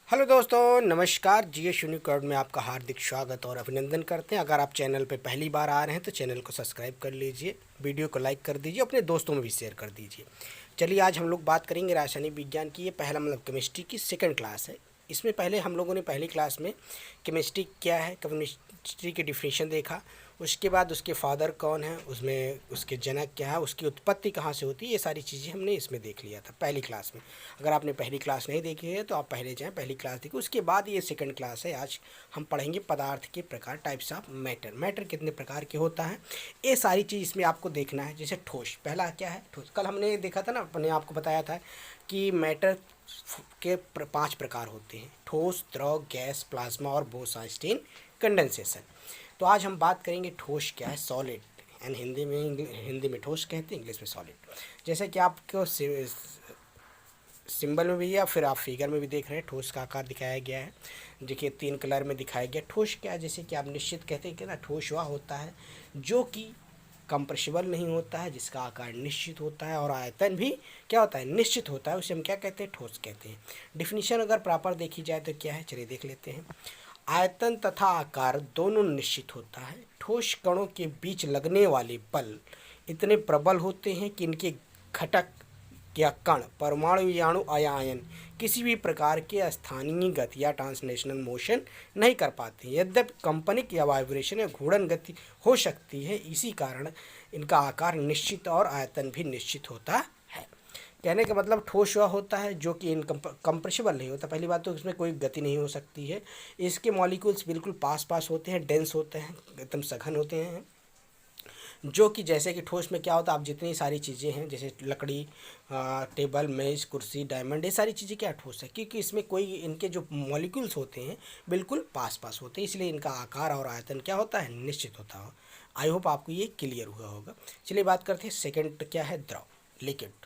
Hello दोस्तों, नमस्कार। GS Unicode में आपका हार्दिक स्वागत और अभिनंदन करते हैं। अगर आप चैनल पे पहली बार आ रहे हैं तो चैनल को सब्सक्राइब कर लीजिए, वीडियो को लाइक कर दीजिए, अपने दोस्तों में भी शेयर कर दीजिए। चलिए, आज हम लोग बात करेंगे रासायनिक विज्ञान की। ये पहला केमिस्ट्री की सेकंड क्लास है। इसमें पहले हम लोगों ने पहली क्लास में केमिस्ट्री क्या है, केमिस्ट्री की डिफिनीशन देखा। उसके बाद उसके फादर कौन है, उसमें उसके जनक क्या है, उसकी उत्पत्ति कहाँ से होती है, ये सारी चीज़ें हमने इसमें देख लिया था पहली क्लास में। अगर आपने पहली क्लास नहीं देखी है तो आप पहले जाएं, पहली क्लास देखिए। उसके बाद ये सेकंड क्लास है। आज हम पढ़ेंगे पदार्थ के प्रकार, टाइप्स ऑफ मैटर। मैटर कितने प्रकार के होता है, ये सारी चीज़ इसमें आपको देखना है। जैसे ठोस, पहला क्या है ठोस। कल हमने देखा था ना, अपने आपको बताया था कि मैटर के 5 प्रकार होते हैं: ठोस, द्रव, गैस, प्लाज्मा और बोस-आइंस्टीन कंडेंसेशन। तो आज हम बात करेंगे ठोस क्या है, सॉलिड। एंड हिंदी में ठोस कहते हैं, इंग्लिश में सॉलिड। जैसे कि आपको सिंबल में भी या फिर आप फिगर में भी देख रहे हैं, ठोस का आकार दिखाया गया है। देखिए 3 कलर में दिखाया गया। ठोस क्या है, जैसे कि आप निश्चित कहते हैं कि ना, ठोस वह होता है जो कि कंप्रेसिबल नहीं होता है, जिसका आकार निश्चित होता है और आयतन भी क्या होता है, निश्चित होता है। उसे हम क्या कहते हैं, ठोस कहते हैं। डिफिनीशन अगर प्रॉपर देखी जाए तो क्या है, चलिए देख लेते हैं। आयतन तथा आकार दोनों निश्चित होता है। ठोस कणों के बीच लगने वाले बल इतने प्रबल होते हैं कि इनके घटक या कण, परमाणु या अणु या आयन किसी भी प्रकार के स्थानीय गति या ट्रांसलेशनल मोशन नहीं कर पाते। यद्यपि कंपनिक या वाइब्रेशन या घूर्णन गति हो सकती है, इसी कारण इनका आकार निश्चित और आयतन भी निश्चित होता है। कहने का मतलब ठोस वह होता है जो कि कंप्रेसिबल नहीं होता। पहली बात तो इसमें कोई गति नहीं हो सकती है। इसके मॉलिक्यूल्स बिल्कुल पास पास होते हैं, डेंस होते हैं, एकदम सघन होते हैं। जो कि जैसे कि ठोस में क्या होता है, आप जितनी सारी चीज़ें हैं, जैसे लकड़ी, टेबल, मेज, कुर्सी, डायमंड, ये सारी चीज़ें क्या ठोस है, क्योंकि इसमें कोई, इनके जो मॉलिक्यूल्स होते हैं बिल्कुल पास पास होते हैं, इसलिए इनका आकार और आयतन क्या होता है, निश्चित होता हो। आई होप आपको ये क्लियर हुआ होगा। चलिए बात करते हैं सेकेंड क्या है, द्रव, लिक्विड।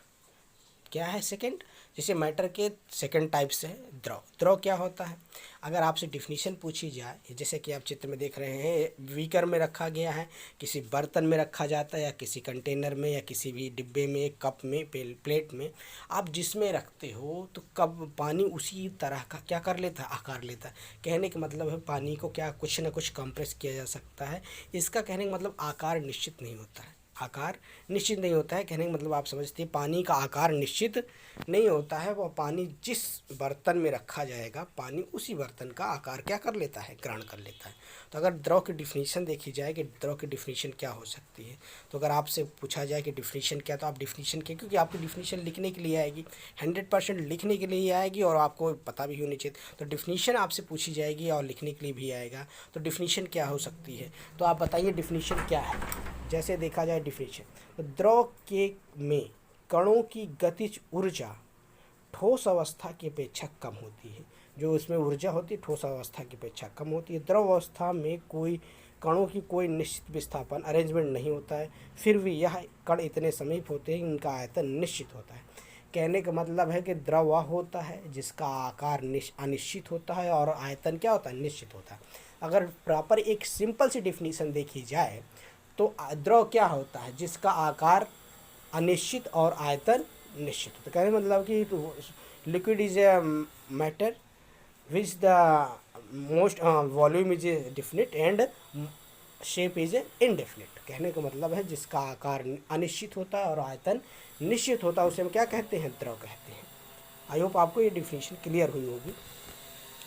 क्या है सेकंड, जैसे मैटर के सेकंड टाइप्स है द्रव। द्रव क्या होता है, अगर आपसे डिफिनीशन पूछी जाए, जैसे कि आप चित्र में देख रहे हैं, बीकर में रखा गया है, किसी बर्तन में रखा जाता है, या किसी कंटेनर में, या किसी भी डिब्बे में, कप में, प्लेट में, आप जिसमें रखते हो तो कब पानी उसी तरह का क्या कर लेता है, आकार लेता है। कहने का मतलब है पानी को क्या कुछ ना कुछ कंप्रेस किया जा सकता है। इसका कहने का मतलब आकार निश्चित नहीं होता है, आकार निश्चित नहीं होता है। कहने का मतलब आप समझते हैं, पानी का आकार निश्चित नहीं होता है। वह पानी जिस बर्तन में रखा जाएगा, पानी उसी बर्तन का आकार क्या कर लेता है, ग्रहण कर लेता है। तो अगर द्रव की डिफिनीशन देखी जाए कि द्रव की डिफिनीशन क्या हो सकती है, तो अगर आपसे पूछा जाए कि डिफिनीशन क्या, तो आप डिफिनीशन क्या, क्योंकि आपकी डिफिनीशन लिखने के लिए आएगी, 100% लिखने के लिए आएगी और आपको पता भी होनी चाहिए। तो डिफिनीशन आपसे पूछी जाएगी और लिखने के लिए भी आएगा, तो डिफिनीशन क्या हो सकती है, तो आप बताइए डिफिनीशन क्या है। जैसे देखा जाए डिफिनीशन, तो द्रव के में कणों की गतिज ऊर्जा ठोस अवस्था की अपेक्षा कम होती है। जो उसमें ऊर्जा होती है ठोस अवस्था की अपेक्षा कम होती है। द्रव अवस्था में कोई कणों की कोई निश्चित विस्थापन अरेंजमेंट नहीं होता है, फिर भी यह कण इतने समीप होते हैं, इनका आयतन निश्चित होता है। कहने का मतलब है कि द्रव वह होता है जिसका आकार अनिश्चित होता है और आयतन क्या होता है, निश्चित होता है। अगर प्रॉपर एक सिंपल सी डिफिनीशन देखी जाए तो द्रव क्या होता है, जिसका आकार अनिश्चित और आयतन निश्चित होता है। कहने मतलब कि liquid is a matter which the most volume is definite and shape is indefinite. कहने का मतलब है जिसका आकार अनिश्चित होता है और आयतन निश्चित होता है, उसे हम क्या कहते हैं, द्रव कहते हैं। आई होप आपको ये डिफिनीशन क्लियर हुई होगी।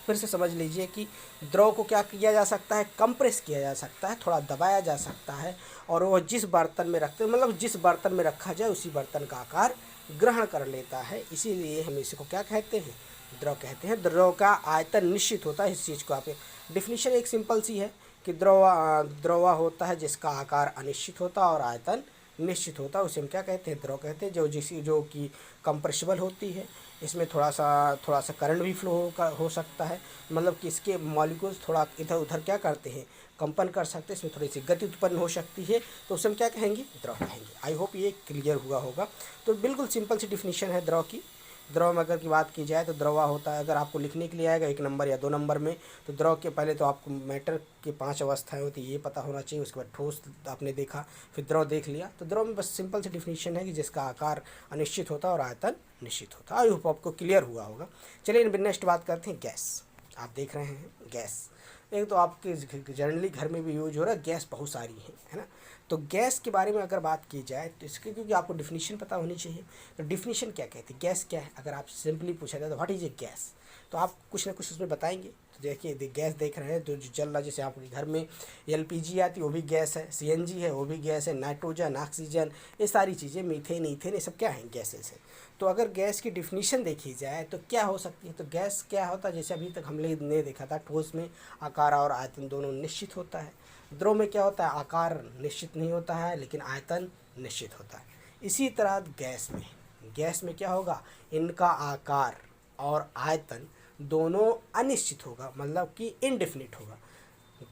फिर से समझ लीजिए कि द्रव को क्या किया जा सकता है, कंप्रेस किया जा सकता है, थोड़ा दबाया जा सकता है, और वो जिस बर्तन में रखते हैं, मतलब जिस बर्तन में रखा जाए उसी बर्तन का आकार ग्रहण कर लेता है, इसीलिए हम इसी को क्या कहते हैं, द्रव कहते हैं। द्रव का आयतन निश्चित होता है, इस चीज़ को आप, डिफिनीशन एक सिंपल सी है कि द्रव होता है जिसका आकार अनिश्चित होता है और आयतन निश्चित होता है, उसे हम क्या कहते हैं, द्रव कहते हैं। जो कि कंप्रेसिबल होती है, इसमें थोड़ा सा करंट भी फ्लो हो सकता है, मतलब कि इसके मॉलिक्यूल्स थोड़ा इधर उधर क्या करते हैं, कंपन कर सकते हैं, इसमें थोड़ी सी गति उत्पन्न हो सकती है, तो उसे हम क्या कहेंगे, द्रव कहेंगे। आई होप ये क्लियर हुआ होगा। तो बिल्कुल सिंपल सी डिफिनीशन है द्रव की। द्रव में अगर की बात की जाए तो द्रव होता है, अगर आपको लिखने के लिए आएगा 1 नंबर या 2 नंबर में, तो द्रव के पहले तो आपको मैटर की 5 अवस्थाएं होती है ये पता होना चाहिए। उसके बाद ठोस आपने देखा, फिर द्रव देख लिया। तो द्रव में बस सिंपल सी डिफिनीशन है कि जिसका आकार अनिश्चित होता है और आयतन निश्चित होता है। आई होप आपको क्लियर हुआ होगा। चलिए नेक्स्ट बात करते हैं गैस। आप देख रहे हैं गैस, एक तो आपके जनरली घर में भी यूज हो रहा है, गैस बहुत सारी है ना। तो गैस के बारे में अगर बात की जाए तो इसके, क्योंकि आपको डिफिनीशन पता होनी चाहिए। तो डिफिनीशन क्या कहती है, गैस क्या है, अगर आप सिंपली पूछा जाए तो व्हाट इज ए गैस, तो आप कुछ ना कुछ उसमें बताएंगे। तो देखिए गैस देख रहे हैं तो जो जल रहा, जैसे आपके घर में एलपीजी आती है वो भी गैस है, सीएनजी है वो भी गैस है, नाइट्रोजन, ऑक्सीजन, ये सारी चीज़ें, मीथेन, ईथेन, ये सब क्या हैं, गैसेस हैं। तो अगर गैस की डिफिनीशन देखी जाए तो क्या हो सकती है, तो गैस क्या होता है, जैसे अभी तक हमने ने देखा था ठोस में आकार और आयतन दोनों निश्चित होता है। द्रव में क्या होता है, आकार निश्चित नहीं होता है लेकिन आयतन निश्चित होता है। इसी तरह गैस में क्या होगा, इनका आकार और आयतन दोनों अनिश्चित होगा, मतलब कि इनडेफिनिट होगा।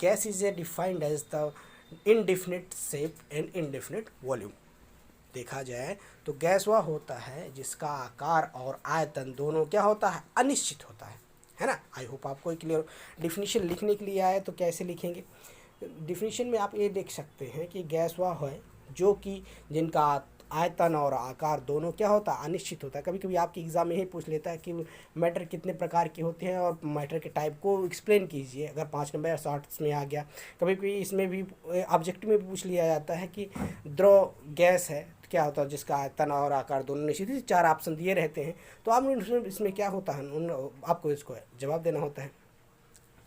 Gas is a defined as the indefinite shape and indefinite volume. देखा जाए तो गैस वह होता है जिसका आकार और आयतन दोनों क्या होता है, अनिश्चित होता है ना। आई होप आपको क्लियर। डिफिनीशन लिखने के लिए आए तो कैसे लिखेंगे, डिफिनीशन में आप ये देख सकते हैं कि गैस वह है जो कि जिनका आयतन और आकार दोनों क्या होता है, अनिश्चित होता है। कभी कभी आपके एग्जाम में ही पूछ लेता है कि मैटर कितने प्रकार के होते हैं और मैटर के टाइप को एक्सप्लेन कीजिए, अगर 5 नंबर या 60 में आ गया। कभी कभी इसमें भी ऑब्जेक्टिव में भी पूछ लिया जाता है कि द्रव गैस है तो क्या होता है, जिसका आयतन और आकार दोनों निश्चित, 4 ऑप्शन दिए रहते हैं। तो आपने इसमें क्या होता है, आपको इसको जवाब देना होता है।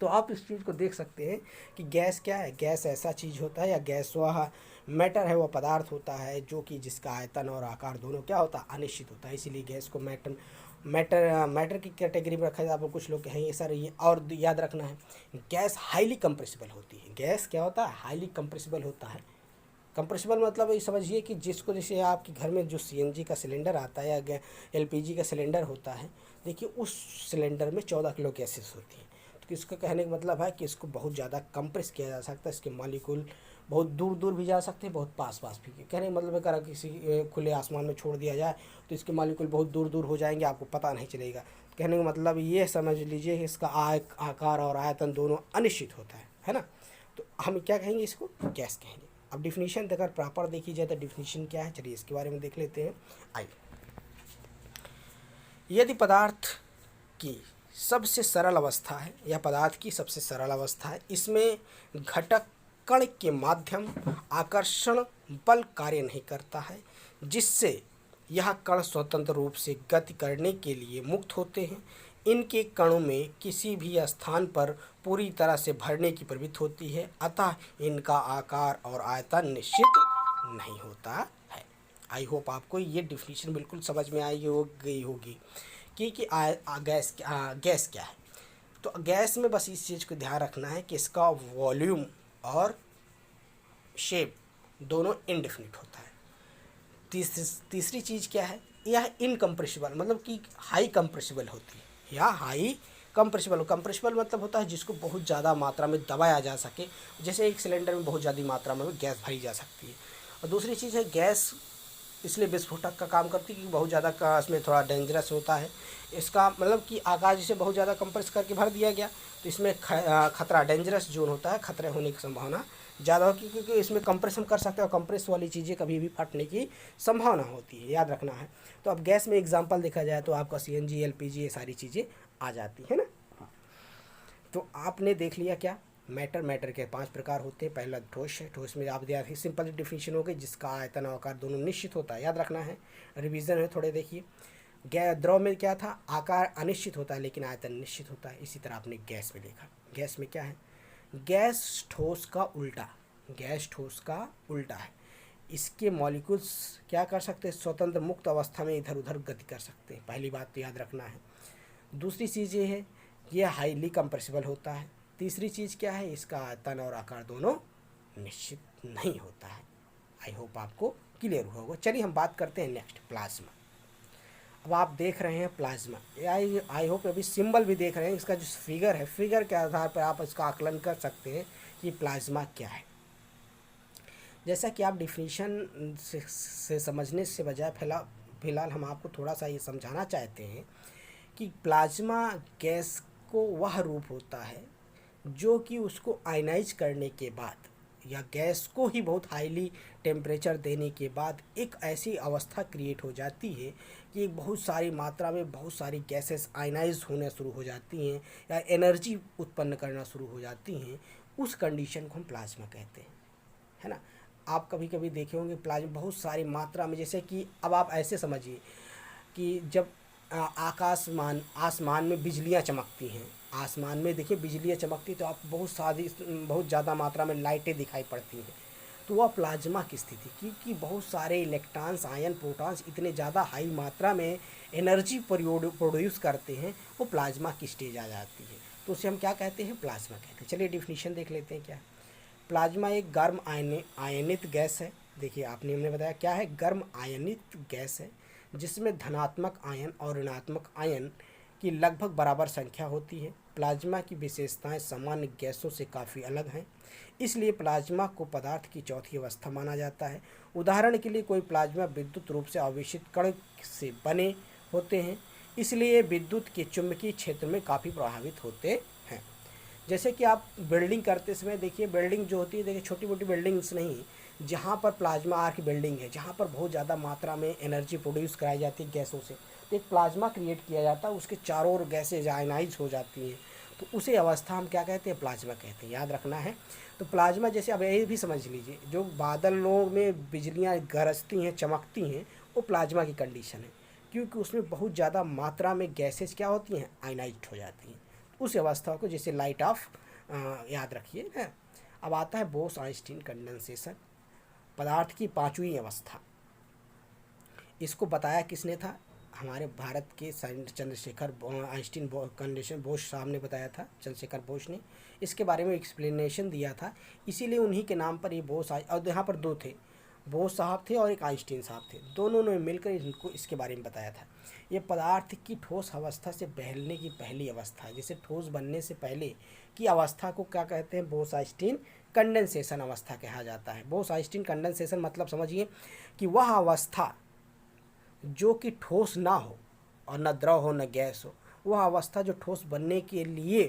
तो आप इस चीज़ को देख सकते हैं कि गैस क्या है, गैस ऐसा चीज़ होता है या गैस वह मैटर है, वह पदार्थ होता है जो कि जिसका आयतन और आकार दोनों क्या होता है, अनिश्चित होता है। इसीलिए गैस को मैटर की कैटेगरी में रखा जाता है। आपको कुछ लोग कहें ये सर ये और याद रखना है, गैस हाईली कंप्रेसिबल होती है। गैस क्या होता है, हाईली कंप्रेसिबल होता है। कंप्रेसिबल मतलब ये समझिए कि जिसको, जैसे आपके घर में जो सीएनजी का सिलेंडर आता है या एलपीजी का सिलेंडर होता है, देखिए उस सिलेंडर में 14 किलो गैसेस होती है। तो इसका कहने का मतलब है कि इसको बहुत ज़्यादा कंप्रेस किया जा सकता है, इसके मॉलिक्यूल बहुत दूर दूर भी जा सकते हैं, बहुत पास पास भी। कहने का मतलब है अगर किसी खुले आसमान में छोड़ दिया जाए तो इसके मॉलिक्यूल बहुत दूर दूर हो जाएंगे, आपको पता नहीं चलेगा। कहने का मतलब ये समझ लीजिए कि इसका आकार और आयतन दोनों अनिश्चित होता है ना। तो हम क्या कहेंगे, इसको गैस कहेंगे। अब डिफिनीशन अगर प्रॉपर देखी जाए तो डिफिनीशन क्या है, चलिए इसके बारे में देख लेते हैं। आइए, यदि पदार्थ की सबसे सरल अवस्था है या पदार्थ की सबसे सरल अवस्था है, इसमें घटक कण के माध्यम आकर्षण बल कार्य नहीं करता है, जिससे यह कण स्वतंत्र रूप से गति करने के लिए मुक्त होते हैं। इनके कणों में किसी भी स्थान पर पूरी तरह से भरने की प्रवृत्ति होती है, अतः इनका आकार और आयतन निश्चित नहीं होता है। आई होप आपको ये डिफिनीशन बिल्कुल समझ में आई गई होगी कि गैस क्या है। तो गैस में बस इस चीज़ को ध्यान रखना है कि इसका वॉल्यूम और शेप दोनों इनडेफिनिट होता है। तीसरी चीज़ क्या है, यह इनकम्प्रेसिबल मतलब कि हाई कंप्रेसिबल होती है या हाई कंप्रेसिबल। कंप्रेसिबल मतलब होता है जिसको बहुत ज़्यादा मात्रा में दबाया जा सके, जैसे एक सिलेंडर में बहुत ज़्यादा मात्रा में गैस भरी जा सकती है। और दूसरी चीज़ है गैस इसलिए विस्फोटक का काम करती है कि बहुत ज़्यादा इसमें थोड़ा डेंजरस होता है। इसका मतलब कि आकाश जिसे बहुत ज़्यादा कंप्रेस करके भर दिया गया तो इसमें खतरा, डेंजरस जोन होता है, खतरे होने की संभावना ज़्यादा होगी, क्योंकि इसमें कंप्रेस हम कर सकते हैं और कंप्रेस वाली चीज़ें कभी भी फटने की संभावना होती है, याद रखना है। तो अब गैस में एग्जांपल देखा जाए तो आपका सीएनजी, एलपीजी, ये सारी चीज़ें आ जाती है ना। तो आपने देख लिया क्या, मैटर के 5 प्रकार होते हैं। पहला ठोस है, ठोस में आप देखिए सिंपल डिफिनीशन हो गई, जिसका आयतन और आकार दोनों निश्चित होता है, याद रखना है। रिवीजन है थोड़े, देखिए द्रव में क्या था, आकार अनिश्चित होता है लेकिन आयतन निश्चित होता है। इसी तरह आपने गैस में देखा, गैस में क्या है, गैस ठोस का उल्टा, गैस ठोस का उल्टा है। इसके मॉलिक्यूल्स क्या कर सकते हैं, स्वतंत्र मुक्त अवस्था में इधर उधर गति कर सकते हैं, पहली बात तो याद रखना है। दूसरी चीज़ ये है, ये हाईली कंप्रेसिबल होता है। तीसरी चीज़ क्या है, इसका आयतन और आकार दोनों निश्चित नहीं होता है। आई होप आपको क्लियर हुआ होगा। चलिए हम बात करते हैं नेक्स्ट, प्लाज्मा। अब आप देख रहे हैं प्लाज्मा, आई होप अभी सिंबल भी देख रहे हैं, इसका जो फिगर है, फिगर के आधार पर आप इसका आकलन कर सकते हैं कि प्लाज्मा क्या है। जैसा कि आप डिफिनीशन से समझने से बजाय फिलहाल हम आपको थोड़ा सा ये समझाना चाहते हैं कि प्लाज्मा गैस को वह रूप होता है जो कि उसको आयनाइज करने के बाद या गैस को ही बहुत हाईली टेम्परेचर देने के बाद एक ऐसी अवस्था क्रिएट हो जाती है कि बहुत सारी मात्रा में बहुत सारी गैसेस आयनाइज होना शुरू हो जाती हैं या एनर्जी उत्पन्न करना शुरू हो जाती हैं। उस कंडीशन को हम प्लाज्मा कहते हैं, है ना। आप कभी कभी देखे होंगे प्लाज्मा बहुत सारी मात्रा में, जैसे कि अब आप ऐसे समझिए कि जब आसमान में बिजलियाँ चमकती हैं, आसमान में देखिए बिजलियाँ चमकती तो आप बहुत ज़्यादा मात्रा में लाइटें दिखाई पड़ती हैं, तो वह प्लाज्मा की स्थिति, क्योंकि बहुत सारे इलेक्ट्रॉन्स आयन प्रोटॉन्स इतने ज़्यादा हाई मात्रा में एनर्जी प्रोड्यूस करते हैं, वो प्लाज्मा की स्टेज आ जाती है, तो उसे हम क्या कहते हैं, प्लाज्मा कहते हैं। चलिए डिफिनीशन देख लेते हैं क्या। प्लाज्मा एक गर्म आयनित गैस है। देखिए आपने हमने बताया क्या है, गर्म आयनित गैस है जिसमें धनात्मक आयन और ऋणात्मक आयन की लगभग बराबर संख्या होती है। प्लाज्मा की विशेषताएं सामान्य गैसों से काफ़ी अलग हैं, इसलिए प्लाज्मा को पदार्थ की चौथी अवस्था माना जाता है। उदाहरण के लिए कोई प्लाज्मा विद्युत रूप से आवेशित कण से बने होते हैं, इसलिए विद्युत के चुंबकीय क्षेत्र में काफ़ी प्रभावित होते हैं। जैसे कि आप बिल्डिंग करते समय देखिए, बिल्डिंग जो होती है, देखिए छोटी मोटी बिल्डिंग्स नहीं, जहाँ पर प्लाज्मा आर्क बिल्डिंग है, जहाँ पर बहुत ज़्यादा मात्रा में एनर्जी प्रोड्यूस कराई जाती है गैसों से, तो एक प्लाज्मा क्रिएट किया जाता है, उसके चारों ओर गैसेज आयनाइज हो जाती हैं, तो उसे अवस्था हम क्या कहते हैं, प्लाज्मा कहते हैं। याद रखना है। तो प्लाज्मा, जैसे अब ये भी समझ लीजिए, जो बादलों में बिजलियाँ गरजती हैं, चमकती हैं, वो प्लाज्मा की कंडीशन है, क्योंकि उसमें बहुत ज़्यादा मात्रा में गैसेज क्या होती हैं, आयनाइज्ड हो जाती हैं। उस अवस्था को जैसे लाइट ऑफ याद रखिए ना। अब आता है बोस आइंस्टीन कंडेंसेशन, पदार्थ की पांचवी अवस्था। इसको बताया किसने था, हमारे भारत के चंद्रशेखर आइंस्टीन कंडीशन बोस साहब ने बताया था, चंद्रशेखर बोस ने इसके बारे में एक्सप्लेनेशन दिया था, इसीलिए उन्हीं के नाम पर ये बोस और यहाँ पर दो थे, बोस साहब थे और एक आइंस्टीन साहब थे, दोनों ने मिलकर इनको इसके बारे में बताया था। ये पदार्थ की ठोस अवस्था से बहलने की पहली अवस्था है, जैसे ठोस बनने से पहले की अवस्था को क्या कहते हैं, बोस आइंस्टीन कंडेंसेशन अवस्था कहा जाता है। बोस आइंस्टीन कंडेंसेशन मतलब समझिए कि वह अवस्था जो कि ठोस ना हो और न द्रव हो न गैस हो, वह अवस्था जो ठोस बनने के लिए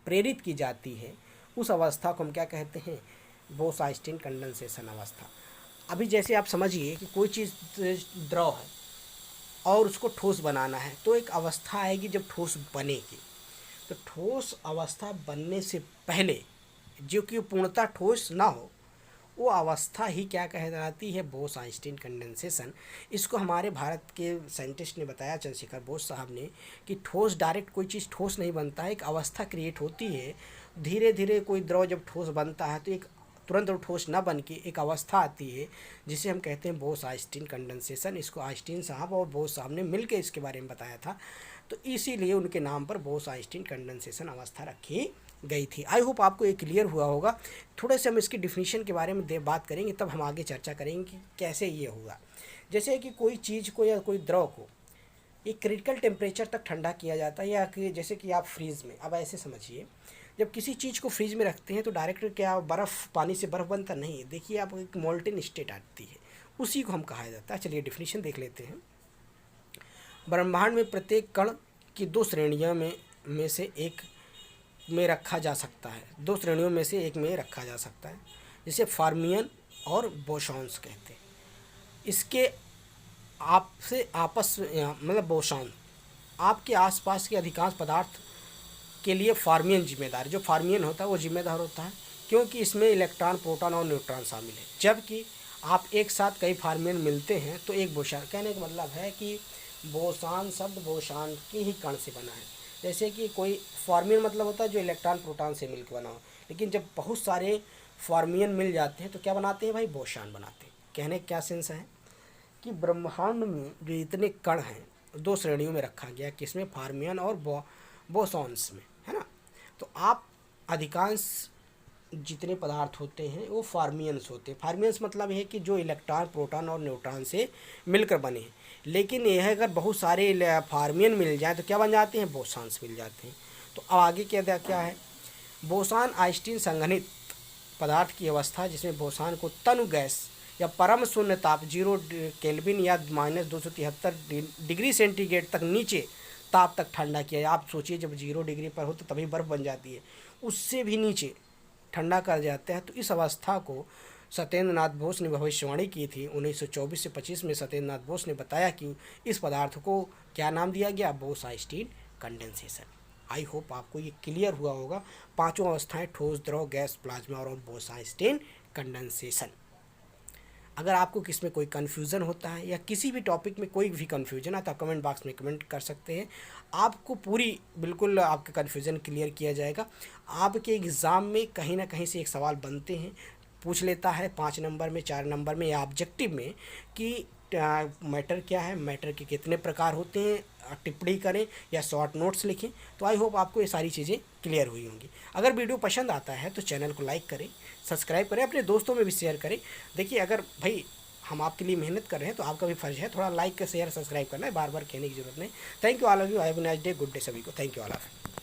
प्रेरित की जाती है, उस अवस्था को हम क्या कहते हैं, बोस आइंस्टीन कंडेंसेशन अवस्था। अभी जैसे आप समझिए कि कोई चीज़ द्रव है और उसको ठोस बनाना है, तो एक अवस्था आएगी जब ठोस बनेगी। तो ठोस अवस्था बनने से पहले जो कि पूर्णतः ठोस ना हो, वो अवस्था ही क्या कहलाती है, बोस आइंस्टीन कंडेंसेशन। इसको हमारे भारत के साइंटिस्ट ने बताया, चंद्रशेखर बोस साहब ने, कि ठोस डायरेक्ट कोई चीज़ ठोस नहीं बनता है, एक अवस्था क्रिएट होती है, धीरे धीरे कोई द्रव जब ठोस बनता है तो एक तुरंत ठोस ना बन के एक अवस्था आती है जिसे हम कहते हैं बोस आइंस्टीन कंडेंसेशन। इसको आइंस्टीन साहब और बोस साहब ने मिलकर इसके बारे में बताया था, तो इसीलिए उनके नाम पर बोस आइंस्टीन कंडेंसेशन अवस्था रखी गई थी। आई होप आपको ये क्लियर हुआ होगा। थोड़े से हम इसकी डिफिनीशन के बारे में बात करेंगे, तब हम आगे चर्चा करेंगे कि कैसे ये होगा। जैसे कि कोई चीज़ को या कोई द्रव को एक क्रिटिकल टेम्परेचर तक ठंडा किया जाता है, या कि जैसे कि आप फ्रीज़ में, अब ऐसे समझिए, जब किसी चीज़ को फ्रीज में रखते हैं तो डायरेक्ट क्या बर्फ़, पानी से बर्फ़ बनता नहीं है, देखिए आप एक मोल्टेन स्टेट आती है, उसी को हम कहा जाता है। चलिए डिफिनीशन देख लेते हैं। ब्रह्मांड में प्रत्येक कण की दो श्रेणियों में से एक में रखा जा सकता है, दो श्रेणियों में से एक में रखा जा सकता है, जिसे फर्मियन और बोसॉन्स कहते हैं। इसके आपस मतलब बोसॉन आपके आसपास के अधिकांश पदार्थ के लिए फार्मियन जिम्मेदार, जो फार्मियन होता है वो जिम्मेदार होता है, क्योंकि इसमें इलेक्ट्रॉन, प्रोटॉन और न्यूट्रॉन शामिल है। जबकि आप एक साथ कई फार्मियन मिलते हैं तो एक बोसॉन, कहने का मतलब है कि बोसॉन शब्द बोसॉन के ही कण से बना है। जैसे कि कोई फार्मियन मतलब होता है जो इलेक्ट्रॉन प्रोटॉन से मिलकर बना हो, लेकिन जब बहुत सारे फार्मियन मिल जाते हैं तो क्या बनाते हैं भाई, बोसॉन बनाते हैं। कहने का क्या सेंस है कि ब्रह्मांड में जो इतने कण हैं दो श्रेणियों में रखा गया, किसमें, फार्मियन और बोसॉन्स में, है ना। तो आप अधिकांश जितने पदार्थ होते हैं वो फार्मियंस होते हैं। फार्मियंस मतलब है कि जो इलेक्ट्रॉन, प्रोटॉन और न्यूट्रॉन से मिलकर बने हैं। लेकिन यह अगर बहुत सारे फार्मियन मिल जाए तो क्या बन जाते हैं, बोसॉन्स मिल जाते हैं। तो अब आगे क्या है, बोसॉन आइंस्टीन संघनित पदार्थ की अवस्था जिसमें बोसॉन को तनु गैस या परम शून्य ताप 0 केल्विन या -273 डिग्री सेंटीग्रेड तक नीचे ताप तक ठंडा किया जाए। आप सोचिए जब 0 डिग्री पर हो तो तभी बर्फ़ बन जाती है, उससे भी नीचे ठंडा कर जाते हैं। तो इस अवस्था को सत्येंद्र नाथ बोस ने भविष्यवाणी की थी 1924 से 25 में। सत्येंद्र नाथ बोस ने बताया कि इस पदार्थ को क्या नाम दिया गया, बोस-आइंस्टीन कंडेंसेशन। आई होप आपको ये क्लियर हुआ होगा, पांचों अवस्थाएं, ठोस, द्रव, गैस, प्लाज्मा और बोस-आइंस्टीन कंडेंसेशन। अगर आपको किस में कोई कन्फ्यूज़न होता है या किसी भी टॉपिक में कोई भी कन्फ्यूजन है तो आप कमेंट बॉक्स में कमेंट कर सकते हैं। आपको पूरी बिल्कुल आपका कन्फ्यूज़न क्लियर किया जाएगा। आपके एग्ज़ाम में कहीं ना कहीं से एक सवाल बनते हैं, पूछ लेता है 5 नंबर में, 4 नंबर में या ऑब्जेक्टिव में कि मैटर क्या है, मैटर के कितने प्रकार होते हैं, टिप्पणी करें या शॉर्ट नोट्स लिखें। तो आई होप आपको ये सारी चीज़ें क्लियर हुई होंगी। अगर वीडियो पसंद आता है तो चैनल को लाइक करें, सब्सक्राइब करें, अपने दोस्तों में भी शेयर करें। देखिए अगर भाई हम आपके लिए मेहनत कर रहे हैं तो आपका भी फर्ज है थोड़ा लाइक शेयर सब्सक्राइब करना है, बार बार कहने की जरूरत नहीं। Thank you all of you, have a nice day, good day सभी को। Thank you all of you.